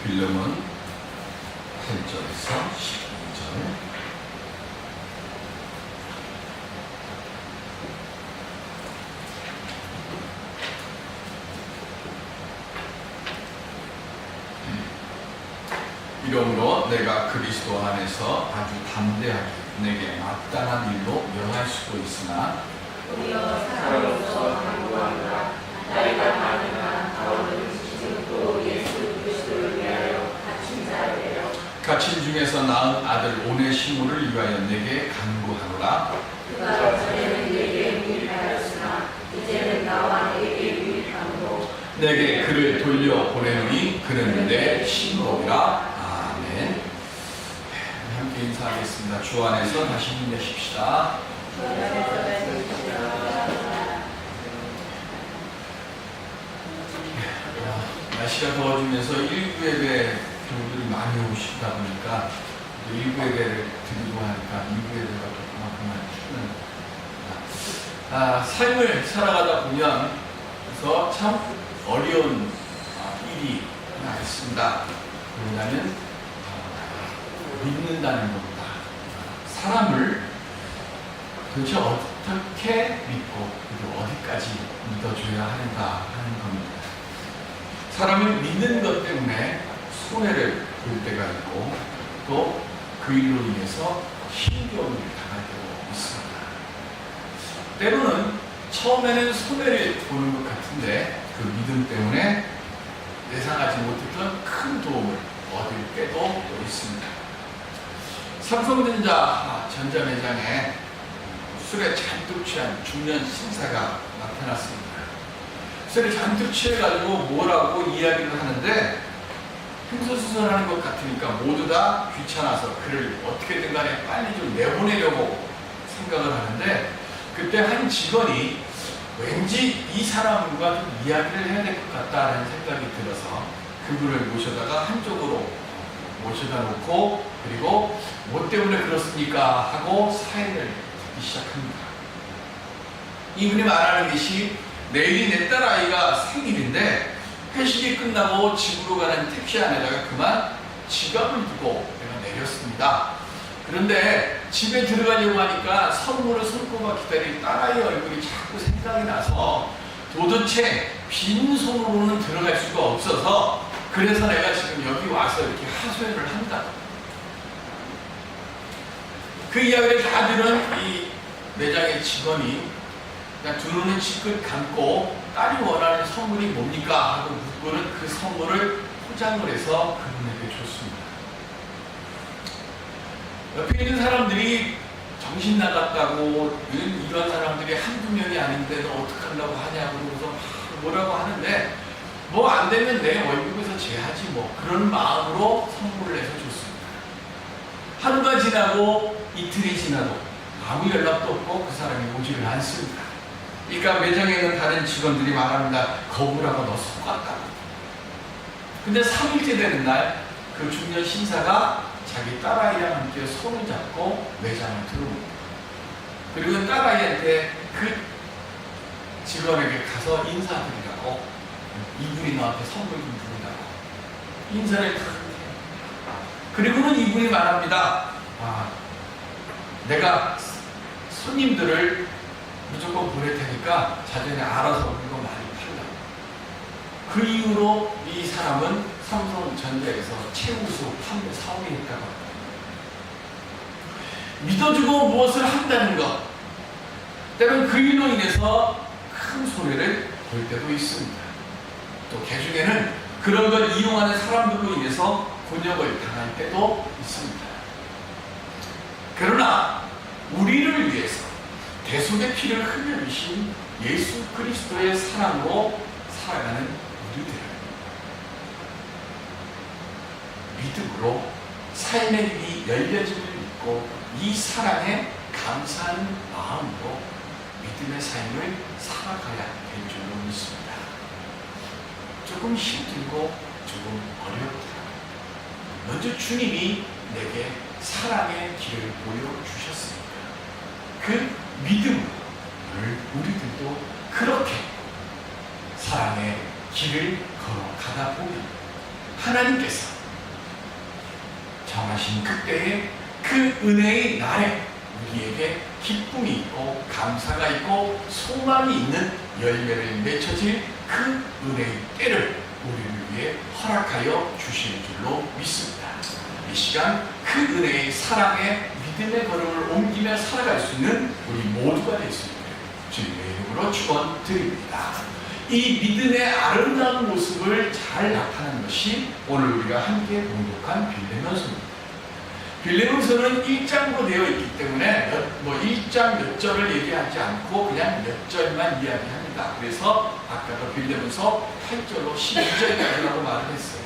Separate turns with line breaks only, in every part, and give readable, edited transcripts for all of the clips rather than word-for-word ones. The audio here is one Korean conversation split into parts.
빌름은 8절에서 12절. 이러므로 내가 그리스도 안에서 아주 담대하게 내게 마땅한 일로 명할 수도 있으나
우리가 사람으로서 간구하노라. 나이가 많으나 더는 지금도 예수 그리스도를 위하여 갇힌 자예요.
갇힌 중에서 낳은 아들 오네시모를 위하여 내게 간구하노라.
그가 전에는 내게 유익하였으나 이제는 나와 내게 유익하므로
내게 그를 돌려 보내노니 그는 내 신복이라. 아멘. 함께 인사하겠습니다. 주 안에서 다시 힘내십시다. 날씨가 더워지면서 1부 예배 교우들이 많이 오시다 보니까 1부 예배를 드리고 하니까 2부 예배가 그만큼 많이 추는 삶을 살아가다 보면 그래서 참 어려운 일이 하나 있습니다. 뭐냐면 믿는다는 겁니다. 사람을 도대체 어떻게 믿고 그리고 어디까지 믿어줘야 하는가 하는 겁니다. 사람을 믿는 것 때문에 손해를 볼 때가 있고 또 그 일로 인해서 힘겨움을 당할 때도 있습니다. 때로는 처음에는 손해를 보는 것 같은데 그 믿음 때문에 예상하지 못했던 큰 도움을 얻을 때도 또 있습니다. 삼성전자 전자매장에 술에 잔뜩 취한 중년 신사가 나타났습니다. 술에 잔뜩 취해가지고 뭐라고 이야기를 하는데 횡설수설하는 것 같으니까 모두 다 귀찮아서 그를 어떻게든 간에 빨리 좀 내보내려고 생각을 하는데 그때 한 직원이 왠지 이 사람과 좀 이야기를 해야 될 것 같다는 생각이 들어서 그분을 모셔다가 한쪽으로 모셔다 놓고 그리고 뭐 때문에 그렇습니까 하고 사연을 듣기 시작합니다. 이분이 말하는 것이 내일이 내 딸아이가 생일인데 회식이 끝나고 집으로 가는 택시 안에다가 그만 지갑을 두고 내가 내렸습니다. 그런데 집에 들어가려고 하니까 선물을 손꼽아 기다린 딸아이 얼굴이 자꾸 생각이 나서 도대체 빈손으로는 들어갈 수가 없어서 그래서 내가 지금 여기 와서 이렇게 하소연을 한다. 그 이야기를 다 들은 이 매장의 직원이 그냥 두 눈을 지긋 감고 딸이 원하는 선물이 뭡니까? 하고 묻고는 그 선물을 포장을 해서 그분에게 줬습니다. 옆에 있는 사람들이 정신 나갔다고 이런 사람들이 한두 명이 아닌데 너 어떡하려고 하냐고 그러면서 뭐라고 하는데 뭐 안 되면 내 월급에서 제하지 뭐 그런 마음으로 선물을 해서 줬습니다. 하루가 지나고 이틀이 지나도 아무 연락도 없고 그 사람이 오지를 않습니다. 그러니까 매장에 있는 다른 직원들이 말합니다. 거부라고 너 속았다고. 근데 3일째 되는 날 그 중년 신사가 자기 딸아이랑 함께 손을 잡고 매장을 들어옵니다. 그리고 딸아이한테 그 직원에게 가서 인사드리라고 이분이 너한테 선물 좀 주려고 인사를 탁 해요. 그리고는 이분이 말합니다. 내가 손님들을 무조건 보낼 테니까 자전에 알아서 이거 많이 팔라고. 그 이후로 이 사람은 삼성전자에서 최우수 판매 사업이 했다고 합니다. 믿어주고 무엇을 한다는 것, 때로는 그 일로 인해서 큰 손해를 볼 때도 있습니다. 또 개중에는 그런 걸 이용하는 사람들로 인해서 곤욕을 당할 때도 있습니다. 그러나 우리를 위해서 대속의 피를 흘려주신 예수 그리스도의 사랑으로 살아가는 우리들, 믿음으로 삶의 길이 열려짐을 믿고 이 사랑에 감사하는 마음으로 믿음의 삶을 살아가야 될 줄로 믿습니다. 조금 힘들고 조금 어렵다. 먼저 주님이 내게 사랑의 길을 보여주셨으니까 그 믿음으로 우리들도 그렇게 사랑의 길을 걸어가다 보면 하나님께서 구원하신 그때에 그 은혜의 날에 우리에게 기쁨이 있고 감사가 있고 소망이 있는 열매를 맺혀질 그 은혜의 때를 우리를 위해 허락하여 주실 줄로 믿습니다. 이 시간 그 은혜의 사랑의 믿음의 걸음을 옮기며 살아갈 수 있는 우리 모두가 될 수 있기를 주님의 이름으로 축원드립니다. 이 믿음의 아름다운 모습을 잘 나타내는 것이 오늘 우리가 함께 봉독한 빌레몬서입니다. 빌레몬서는 1장으로 되어 있기 때문에 1장 몇 절을 얘기하지 않고 그냥 몇 절만 이야기합니다. 그래서 아까도 빌레몬서 8절로 12절까지라고 말을 했어요.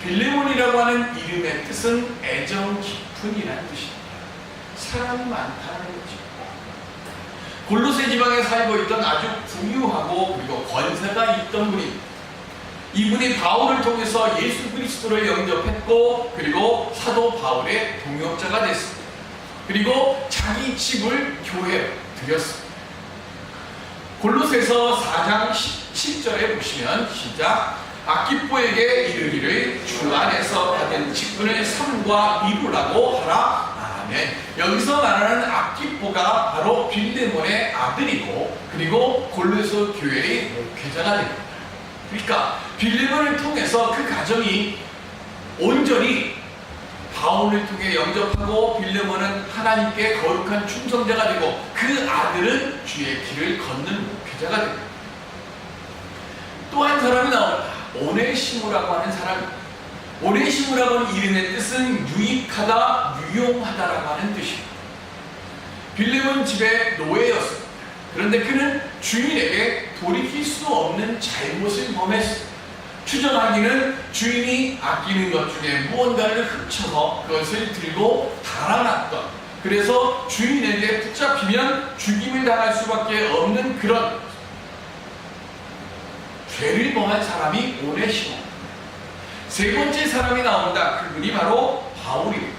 빌레몬이라고 하는 이름의 뜻은 애정 깊은이라는 뜻입니다. 사랑이 많다는 거죠. 골로새 지방에 살고 있던 아주 부유하고 그리고 권세가 있던 분입니다. 이분이 바울을 통해서 예수 그리스도를 영접했고 그리고 사도 바울의 동역자가 됐습니다. 그리고 자기 집을 교회로 드렸습니다. 골로새서 4장 17절에 보시면 시작. 아키포에게 이르기를 주 안에서 받은 직분을 삼과 이루라고 하라. 아멘. 여기서 말하는 아키포가 바로 빌레몬의 아들이고 그리고 골로새 교회의 목회자가 됩니다. 그러니까 빌레몬을 통해서 그 가정이 온전히 바울을 통해 영접하고 빌레몬은 하나님께 거룩한 충성자가 되고 그 아들은 주의 길을 걷는 목회자가 됩니다. 또 한 사람이 나옵니다. 오네시모라고 하는 사람. 오네시모라고 하는 이름의 뜻은 유익하다, 유용하다라고 하는 뜻입니다. 빌레몬 집의 노예였습니다. 그런데 그는 주인에게 돌이킬 수 없는 잘못을 범했습니다. 추정하기는 주인이 아끼는 것 중에 무언가를 훔쳐서 그것을 들고 달아났던, 그래서 주인에게 붙잡히면 죽임을 당할 수밖에 없는 그런 죄를 범한 사람이 오네시모. 세 번째 사람이 나온다. 그분이 바로 바울입니다.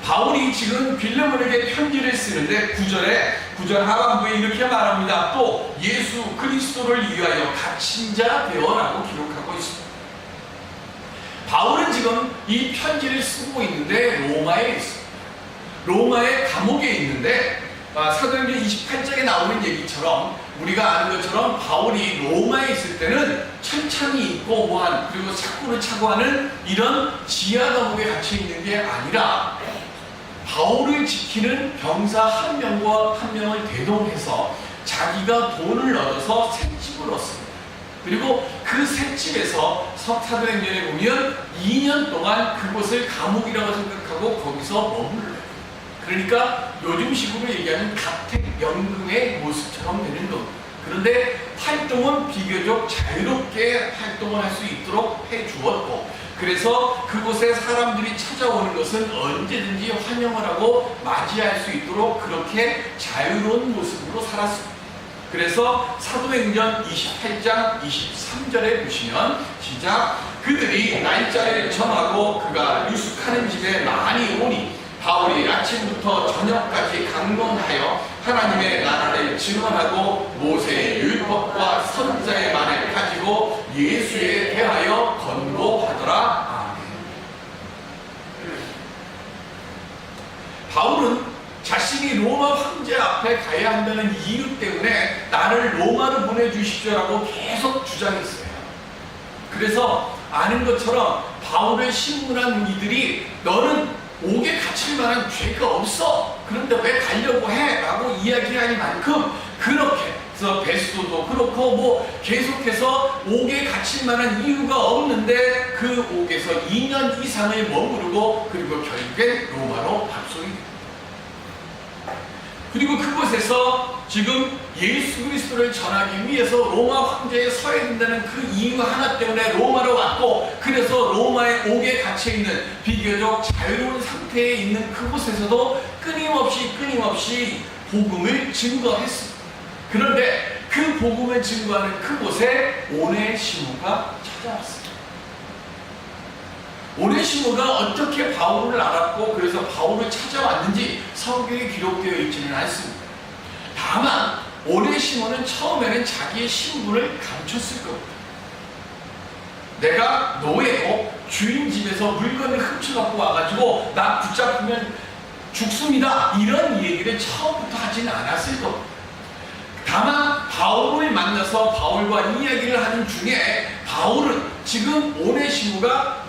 바울이 지금 빌레몬에게 편지를 쓰는데 9절 하반부에 이렇게 말합니다. 또 예수 그리스도를 위하여 갇힌 자 되어라고 기록하고 있습니다. 바울은 지금 이 편지를 쓰고 있는데 로마에 있습니다. 로마의 감옥에 있는데 사도행전 28장에 나오는 얘기처럼 우리가 아는 것처럼 바울이 로마에 있을 때는 천창이 있고 뭐한 그리고 착고를 차고 하는 이런 지하 감옥에 갇혀 있는 게 아니라 바울을 지키는 병사 한 명과 한 명을 대동해서 자기가 돈을 얻어서 셋집을 얻습니다. 그리고 그 셋집에서 사도행전에 보면 2년 동안 그곳을 감옥이라고 생각하고 거기서 머물러요. 그러니까 요즘식으로 얘기하는 가택연금의 모습처럼 되는 겁니다. 그런데 활동은 비교적 자유롭게 활동을 할 수 있도록 해주었고, 그래서 그곳에 사람들이 찾아오는 것은 언제든지 환영을 하고 맞이할 수 있도록 그렇게 자유로운 모습으로 살았습니다. 그래서 사도행전 28장 23절에 보시면 시작. 그들이 날짜를 정하고 그가 유숙하는 집에 많이 오니 바울이 아침부터 저녁까지 강론하여 하나님의 나라를 증언하고 모세의 율법과 선지자의 말을 가지고 예수에 대하여 권고하더라. 아멘. 바울은 자신이 로마 황제 앞에 가야 한다는 이유 때문에 나를 로마로 보내주십시오라고 계속 주장했어요. 그래서 아는 것처럼 바울을 신문한 이들이 너는 옥에 갇힐 만한 죄가 없어. 그런데 왜 가려고 해? 라고 이야기할 만큼 그렇게 그래서 베스도도 그렇고 뭐 계속해서 옥에 갇힐 만한 이유가 없는데 그 옥에서 2년 이상을 머무르고 그리고 결국엔 로마로 밥송이 됩니다. 그리고 그곳에서 지금 예수 그리스도를 전하기 위해서 로마 황제에 서야 된다는 그 이유 하나 때문에 로마로 왔고, 그래서 로마의 옥에 갇혀있는 비교적 자유로운 상태에 있는 그곳에서도 끊임없이 복음을 증거했습니다. 그런데 그 복음을 증거하는 그곳에 오네시모가 찾아왔습니다. 오네시모가 어떻게 바울을 알았고 그래서 바울을 찾아왔는지 성경에 기록되어 있지는 않습니다. 다만 오네시모는 처음에는 자기의 신분을 감췄을 겁니다. 내가 노예고 주인 집에서 물건을 훔쳐갖고 와가지고 나 붙잡으면 죽습니다, 이런 얘기를 처음부터 하지는 않았을 겁니다. 다만 바울을 만나서 바울과 이야기를 하는 중에 바울은 지금 오네시모가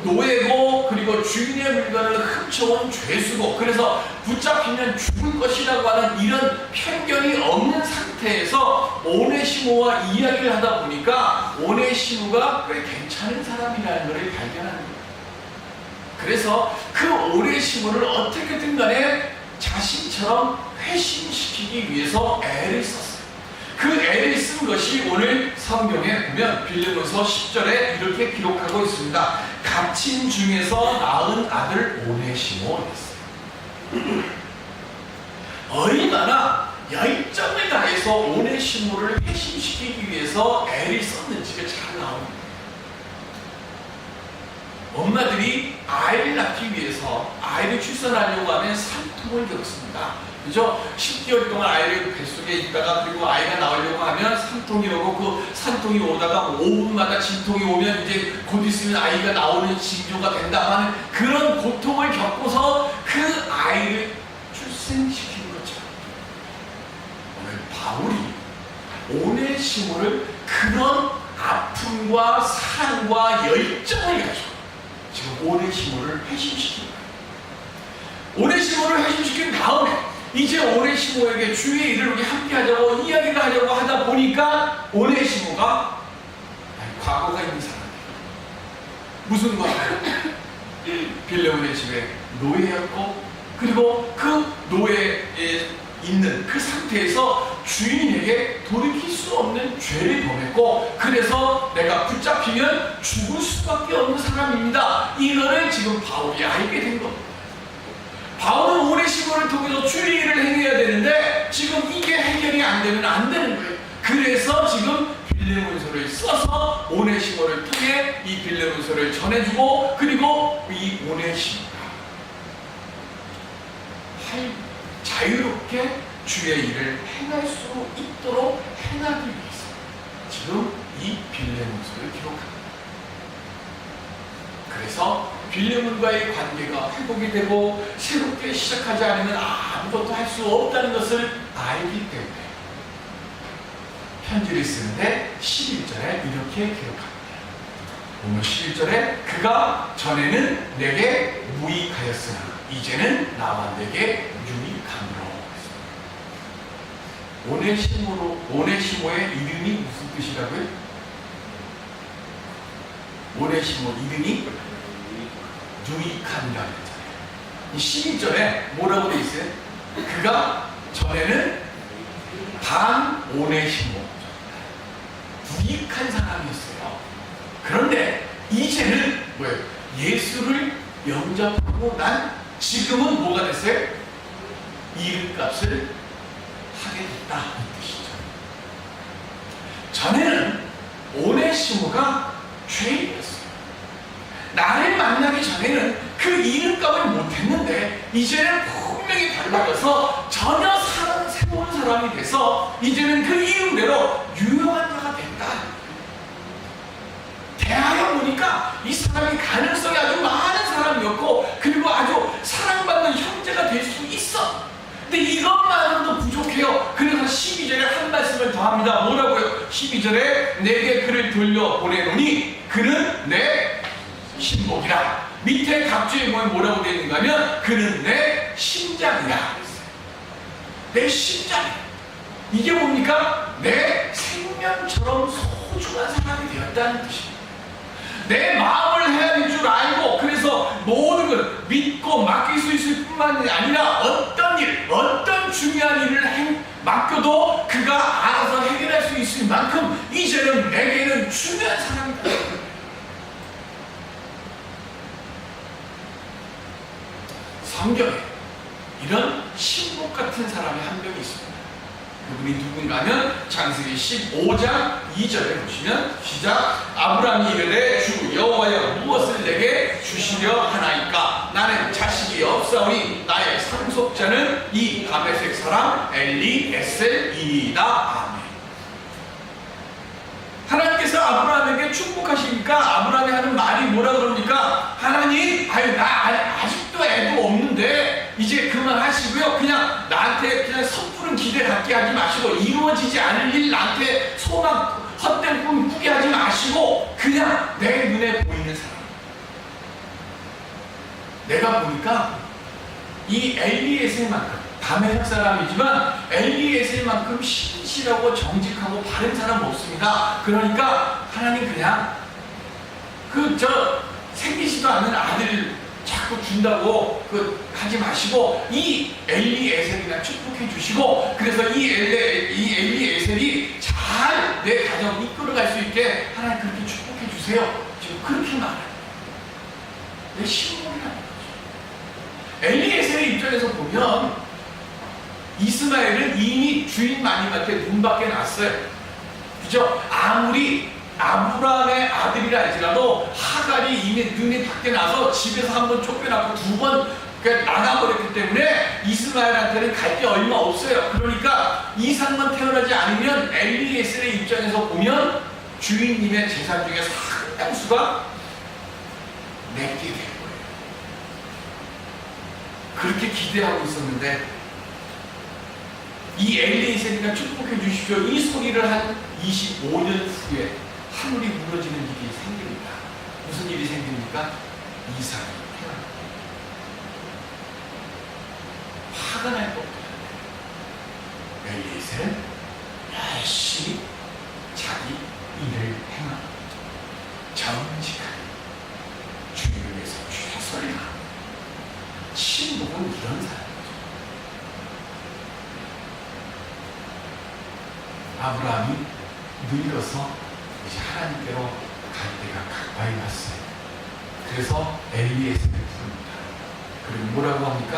노예고 그리고 주인의 물건을 훔쳐온 죄수고 그래서 붙잡히면 죽을 것이라고 하는 이런 편견이 없는 상태에서 오네시모와 이야기를 하다 보니까 오네시모가 꽤 괜찮은 사람이라는 것을 발견하는 거예요. 그래서 그 오네시모를 어떻게든 간에 자신처럼 회심시키기 위해서 애를 썼어요. 그 애를 쓴 것이 오늘 성경에 보면 빌립보서 10절에 이렇게 기록하고 있습니다. 갇힌 중에서 낳은 아들 오네시모였어요. 얼마나 열정을 다해서 오네시모를 회심시키기 위해서 애를 썼는지가 잘 나옵니다. 엄마들이 아이를 낳기 위해서 아이를 출산하려고 하면 산통을 겪습니다. 그죠? 10개월 동안 아이를 뱃속에 있다가 그리고 아이가 나오려고 하면 산통이 오고 그 산통이 오다가 5분마다 진통이 오면 이제 곧 있으면 아이가 나오는 징조가 된다 하는 그런 고통을 겪고서 그 아이를 출생시키는 것처럼 오늘 바울이 오네시모를 그런 아픔과 사랑과 열정을 가지고 지금 오네시모를 회심시킨 거예요. 오네시모를 회심시킨 다음에 이제 오네시모에게 주의 일을 우리 함께 하자고 이야기를 하려고 하다 보니까 오네시모가 과거가 있는 사람이에요. 무슨 과거요? 빌레몬의 집에 노예였고 그리고 그 노예에 있는 그 상태에서 주인에게 돌이킬 수 없는 죄를 범했고 그래서 내가 붙잡히면 죽을 수밖에 없는 사람입니다. 이거를 지금 바울이 알게 된 겁니다. 바울은 오네시모를 통해서 주의 일을 행해야 되는데 지금 이게 해결이 안 되면 안 되는 거예요. 그래서 지금 빌레몬서를 써서 오네시모를 통해 이 빌레몬서를 전해주고 그리고 이 오네시모가 자유롭게 주의 일을 행할 수 있도록 행하기 위해서 지금 이 빌레몬서를 기록합니다. 그래서 빌레몬과의 관계가 회복이 되고 새롭게 시작하지 않으면 아무것도 할 수 없다는 것을 알기 때문에 편지를 쓰는데 11절에 이렇게 기록합니다. 오늘 11절에 그가 전에는 내게 무익하였으나 이제는 나와 내게 유익함으로. 오네시모의 이름이 무슨 뜻이라고요? 오네시모 이름이 유익함이라고 했잖아요. 12절에 뭐라고 되어 있어요? 그가 전에는 반 오네시모 유익한 사람이었어요. 그런데 이제는 뭐예요? 예수를 영접하고 난 지금은 뭐가 됐어요? 이름값을 하게 됐다 이 뜻이죠. 전에는 오네시모가 죄인이었어요. 나를 만나기 전에는 그 이름값을 못했는데 이제는 분명히 달라져서 전혀 새로운 사람이 돼서 이제는 그 이름대로 유명한 자가 됐다. 대하여 보니까 이 사람이 가능성이 아주 많은 사람이었고 그리고 아주 사랑받는 형제가 될 수 있어. 근데 이것만으로도 부족해요. 그래서 12절에 한 말씀을 더 합니다. 뭐라고요? 12절에 내게 그를 돌려보내노니 그는 내 신복이라. 밑에 각주에 보면 뭐라고 되어 있는가 하면 그는 내 심장이야. 내 심장이야. 이게 뭡니까? 내 생명처럼 소중한 사람이 되었다는 뜻입니다. 내 마음을 헤아릴 줄 알고 그래서 모든 걸 믿고 맡길 수 있을 뿐만 아니라 어떤 일, 어떤 중요한 일을 맡겨도 그가 알아서 해결할 수 있을 만큼 이제는 내게는 중요한 사람이다. 성경에 이런 신복 같은 사람이 한 명 있습니다. 그분이 누군가 하면 창세기 15장 2절에 보시면 시작. 아브라함이 이르되 주 여호와여 무엇을 내게 주시려 하나이까? 나는 자식이 없사오니 나의 상속자는 이 다메섹 사람 엘리에셀이니이다. 아멘. 하나님께서 아브라함에게 축복하시니까 아브라함이 하는 말이 뭐라 그럽니까? 하나님, 나 아직도 애도 없는데 이제 그만하시고요. 그냥 나한테 그냥 섣부른 기대 갖게 하지 마시고 이루어지지 않을 일 나한테 소망 헛된 꿈 꾸게 하지 마시고 그냥 내 눈에 보이는 사람. 내가 보니까 이 엘리에셀만큼 다메섹 사람이지만 엘리에셀만큼 신실하고 정직하고 바른 사람 없습니다. 그러니까 하나님 그냥 생기지도 않은 아들 자꾸 준다고 하지 마시고 이 엘리에셀이나 축복해 주시고 그래서 이 엘리에셀이 잘 내 가정 이끌어갈 수 있게 하나님 그렇게 축복해 주세요. 지금 그렇게 말해요. 내 신물이라는 거죠. 엘리에셀의 입장에서 보면 이스마엘은 이미 주인 마님한테 눈 밖에 났어요. 그죠? 아무리 아브라함의 아들이라 할지라도 하갈이 이미 눈이 밖에 나서 집에서 한번 쫓겨나고 두 번 나가버렸기 때문에 이스마엘한테는 갈 게 얼마 없어요. 그러니까 이삭만 태어나지 않으면 엘리에셀의 입장에서 보면 주인님의 재산 중에 상당수가 내게 될 거예요. 그렇게 기대하고 있었는데 이 엘리에셀이가 축복해 주십시오. 이 소리를 한 25년 후에 하늘이 무너지는 일이 생깁니다. 무슨 일이 생깁니까? 이삭이 태어납니다. 화가 날 겁니다. 엘리에셀은 열심히 자기 일을 행합니다. 정직하게 주님을 위해서 최선을 다합니다. 신복은 이런 사람이죠. 아브라함이 늙어서 이제 하나님께로 갈 때가 가까이 왔어요. 그래서 엘리에셀을 부릅니다. 그리고 뭐라고 합니까?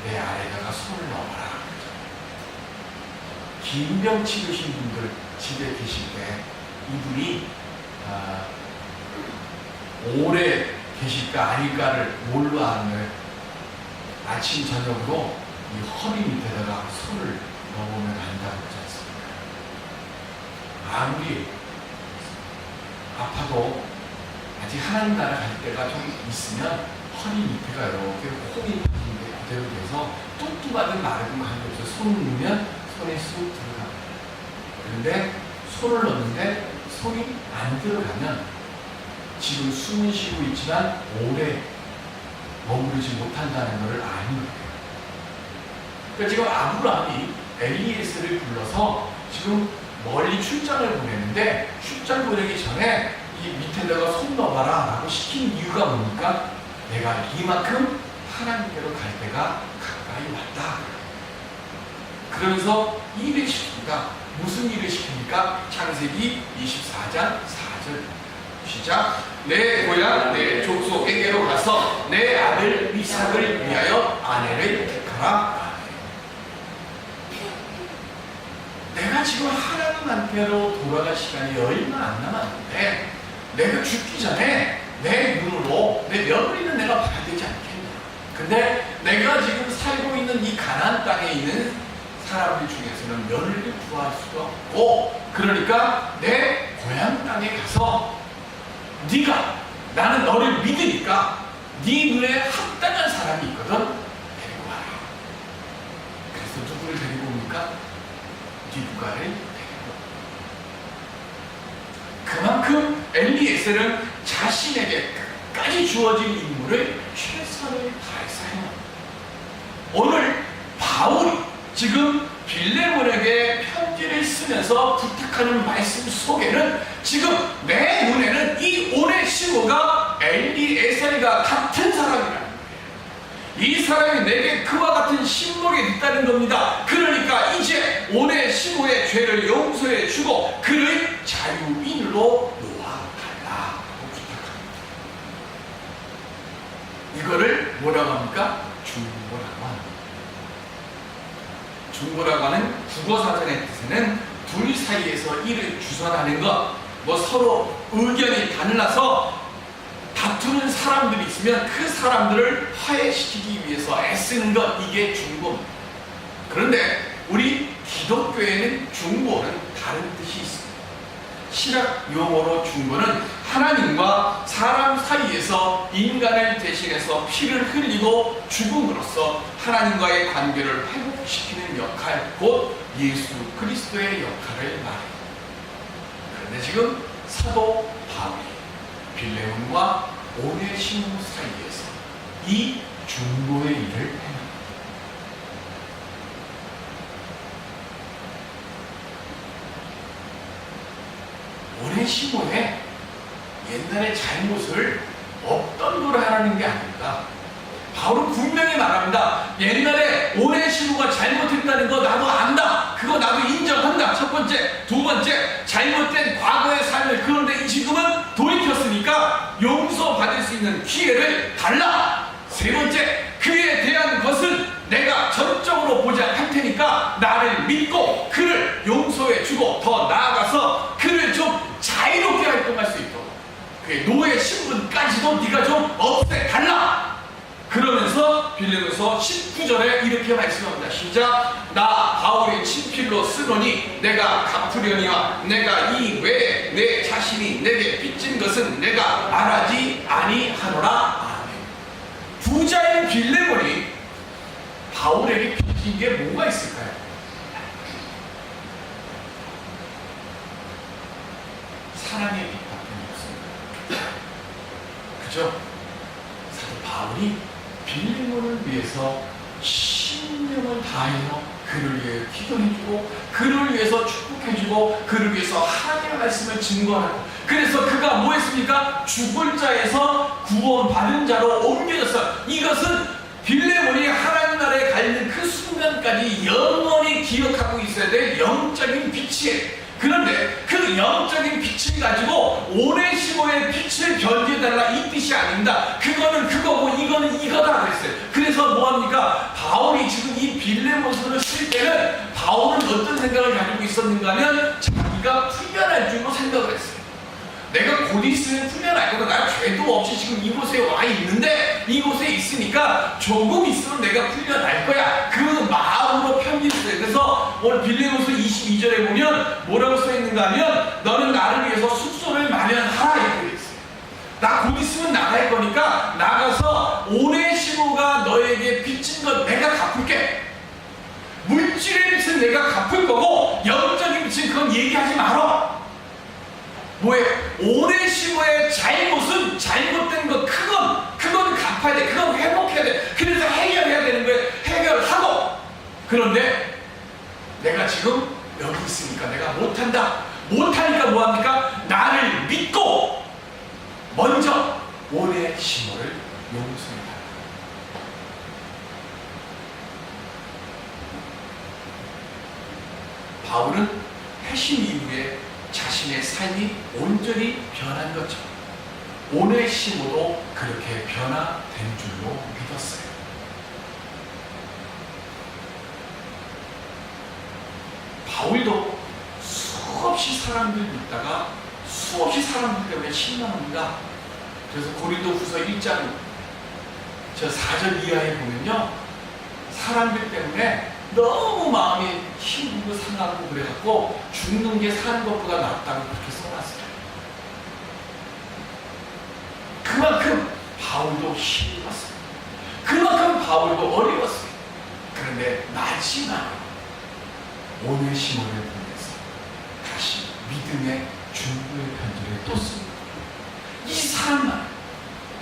내 아래다가 손을 넣어라. 긴 병 치르신 분들 집에 계실 때 이분이 오래 계실까 아닐까를 뭘로 아는 아침 저녁으로 이 허리 밑에다가 손을 넣으면 안다고 하지 않습니까? 아무리 아파도 아직 하나님 나라 갈 때가 좀 있으면 허리 밑에가 이렇게 홈이 파진 게 그대로 돼서 뚱뚱하든 마르든 관계없이 손을 넣으면 손에 쑥 들어갑니다. 그런데 손을 넣는데 손이 안 들어가면 지금 숨을 쉬고 있지만 오래 머무르지 못한다는 것을 아는 거예요. 그러니까 지금 아브라함이 엘리에셀을 불러서 지금 멀리 출장을 보내는데 출장 보내기 전에 이 밑에다가 손 넣어봐라 라고 시킨 이유가 뭡니까? 내가 이만큼 하나님께로 갈 때가 가까이 왔다. 그러면서 일을 시킵니다. 무슨 일을 시킵니까? 창세기 24장 4절 시작. 내 고향 내 족속에게로 가서 내 아들 이삭을 위하여 아내를 택하라. 내가 지금 하나님한테로 돌아갈 시간이 얼마 안 남았는데 내가 죽기 전에 내 눈으로 내 며느리는 내가 봐야 되지 않겠냐. 근데 내가 지금 살고 있는 이 가나안 땅에 있는 사람들 중에서는 며느리를 구할 수가 없고 그러니까 내 고향 땅에 가서 네가 나는 너를 믿으니까 네 눈에 합당한 사람이 있거든. 데리고 와라. 그래서 누구를 데리고 옵니까? 리브가를 데리고. 그만큼 엘리에셀은 자신에게 끝까지 주어진 임무를 최선을 다해서 해요. 오늘 바울이 지금 빌레몬에게 편지를 쓰면서 부탁하는 말씀 속에는 지금 내 눈에는 이 오네시모가 엘리에셀과 같은 사람이라는 거예요. 이 사람이 내게 그와 같은 신복이 있다는 겁니다. 그러니까 이제 오네시모의 죄를 용서해 주고 그를 자유인으로 놓아달라고 부탁합니다. 이거를 뭐라고 합니까? 중보라고 합니다. 중보라고 하는 국어사전의 뜻에는 둘 사이에서 일을 주선하는 것, 뭐 서로 의견이 달라서 다투는 사람들이 있으면 그 사람들을 화해시키기 위해서 애쓰는 것, 이게 중보입니다. 그런데 우리 기독교에는 중보는 다른 뜻이 있습니다. 신학 용어로 준 거는 하나님과 사람 사이에서 인간을 대신해서 피를 흘리고 죽음으로써 하나님과의 관계를 회복시키는 역할, 곧 예수 그리스도의 역할을 말해요. 그런데 지금 사도 바울이 빌레몬과 오네시모 사이에서 이 중보의 일을 행합니다. 오네시모의 옛날의 잘못을 없던 걸 하라는 게 아닙니다. 바울은 분명히 말합니다. 옛날에 오네시모가 잘못했다는 거 나도 안다. 그거 나도 인정한다. 첫 번째. 두 번째, 잘못된 과거의 삶을, 그런데 지금은 돌이켰으니까 용서받을 수 있는 기회를 달라. 세 번째, 그에 대한 것은 내가 전적으로 보지 않을 테니까 나를 믿고 그를 용서해주고 더 나아가서 그를 좀 자유롭게 활동할 수 있도록 그의 노예 신분까지도 네가 좀 없애달라. 그러면서 빌레몬서 19절에 이렇게 말씀합니다. 시작. 나 바울의 친필로 쓰노니 내가 갚으려니와 내가 이 외에 내 자신이 내게 빚진 것은 내가 말하지 아니하노라. 아멘. 부자인 빌레몬이 바울에게 빚진 게 뭐가 있을까요? 사랑의 빚밖에 없습니다. 그죠? 사도 바울이 빌레몬을 위해서 신명을 다해서 그를 위해 기도해주고 그를 위해서 축복해주고 그를 위해서 하나님의 말씀을 증거하고, 그래서 그가 뭐 했습니까? 죽을 자에서 구원받은 자로 옮겨졌어요. 이것은 빌레몬이 하나님 나라에 가 있는 그 순간까지 영원히 기억하고 있어야 될 영적인 빛이에요. 그런데 그 영적인 빛을 가지고 오네시모의 빛을 변개해달라 이 뜻이 아닙니다. 그거는 그거고 이거는 이거다 그랬어요. 그래서 뭐합니까? 바울이 지금 이 빌레몬서를 쓸 때는 바울은 어떤 생각을 가지고 있었는가 하면 자기가 풀려날 줄로 생각을 했어요. 내가 곧 있으면 풀려날 거다. 나 죄도 없이 지금 이곳에 와 있는데 이곳에 있으니까 조금 있으면 내가 풀려날 거야. 그 마음으로 편지했어요. 그래서 오늘 빌레몬서 22절에 보면 뭐라고 써있는가 하면 너는 나를 위해서 숙소를 마련하라 이렇게 있어요. 나 곧 있으면 나갈 거니까 나가서 오네시모가 너에게 빚진 것 내가 갚을게. 물질의 빚은 내가 갚을 거고 영적인 빚은 그건 얘기하지 말아. 뭐에 오네시모의 잘못은 잘못된 것 그건 갚아야 돼. 그건 회복해야 돼. 그래서 해결해야 되는 거예요. 해결하고. 그런데 내가 지금 여기 있으니까 내가 못한다. 못하니까 뭐합니까? 나를 믿고 먼저 오네시모를 용서해라. 바울은 회심 이후에 자신의 삶이 온전히 변한 것처럼 오네시모도 그렇게 변화된 줄로 믿었어요. 바울도 수없이 사람들 믿다가 수없이 사람들 때문에 실망합니다. 그래서 고린도후서 1장 4절 이하에 보면요, 사람들 때문에 너무 마음이 힘들고 상하고 그래갖고 죽는 게 사는 것보다 낫다고 그렇게 써놨어요. 그만큼 바울도 힘들었어요. 그만큼 바울도 어려웠어요. 그런데 마지막으로 오네시모를 보내서 다시 믿음의 중보의 편지를 또 씁니다. 이 사람만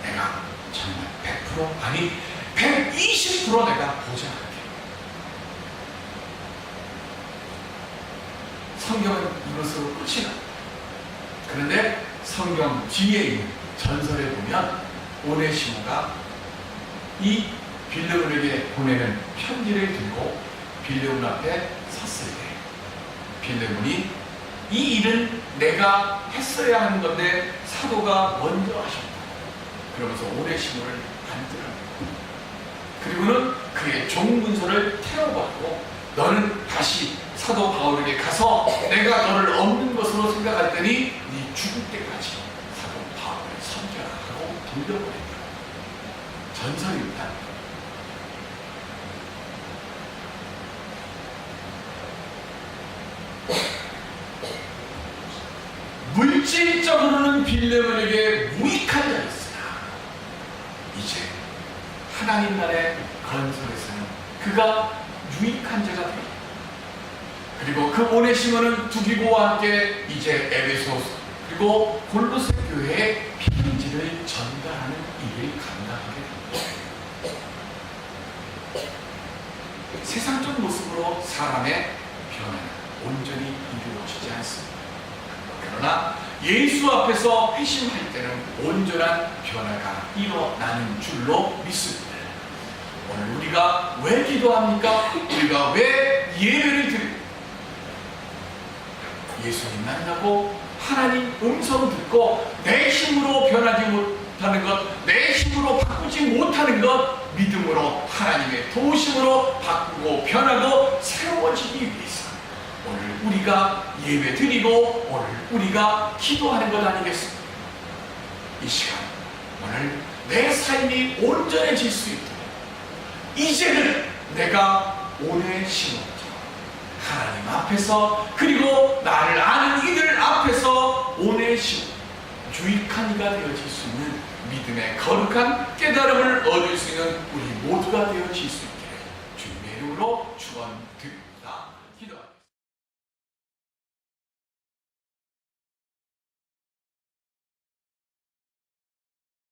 내가 정말 100% 아니 120% 내가 보장할게. 성경은 이것으로 끝이 납니다. 그런데 성경 뒤에 있는 전설에 보면 오네시모가 이 빌레몬에게 보내는 편지를 들고 빌레몬 앞에 섰을 때 빌레몬이 이 일은 내가 했어야 하는 건데 사도가 먼저 하셨다. 그러면서 오네시모를 안들어냅니다. 그리고는 그의 종문서를 태워받고 너는 다시 사도 바울에게 가서 내가 너를 없는 것으로 생각할 때니 네 죽을 때까지 사도 바울을 섬겨라 하고 돌려보냈다. 전설입니다. 빌레몬에게 무익한 자였으나 이제 하나님 나라의 건설에서는 그가 유익한 자가 되었다. 그리고 그 오네시모는 두기고와 함께 이제 에베소 그리고 골로새 교회에 편지를 전달하는 일을 감당하게 됩니다. 세상적 모습으로 사람의 변화는 온전히 이루어지지 않습니다. 그러나 예수 앞에서 회심할 때는 온전한 변화가 일어나는 줄로 믿습니다. 오늘 우리가 왜 기도합니까? 우리가 왜 예배를 드립니까? 예수님 만나고 하나님 음성 듣고 내 힘으로 변하지 못하는 것, 내 힘으로 바꾸지 못하는 것, 믿음으로 하나님의 도우심으로 바꾸고 변하고 새로워지기 위해서 오늘 우리가 예배 드리고 오늘 우리가 기도하는 것 아니겠습니까? 이 시간 오늘 내 삶이 온전해질 수 있도록 이제는 내가 오네시모처럼 하나님 앞에서 그리고 나를 아는 이들 앞에서 오네시모 유익한 이가 되어질 수 있는 믿음의 거룩한 깨달음을 얻을 수 있는 우리 모두가 되어질 수 있기를 주님의 이름으로 축원드립니다.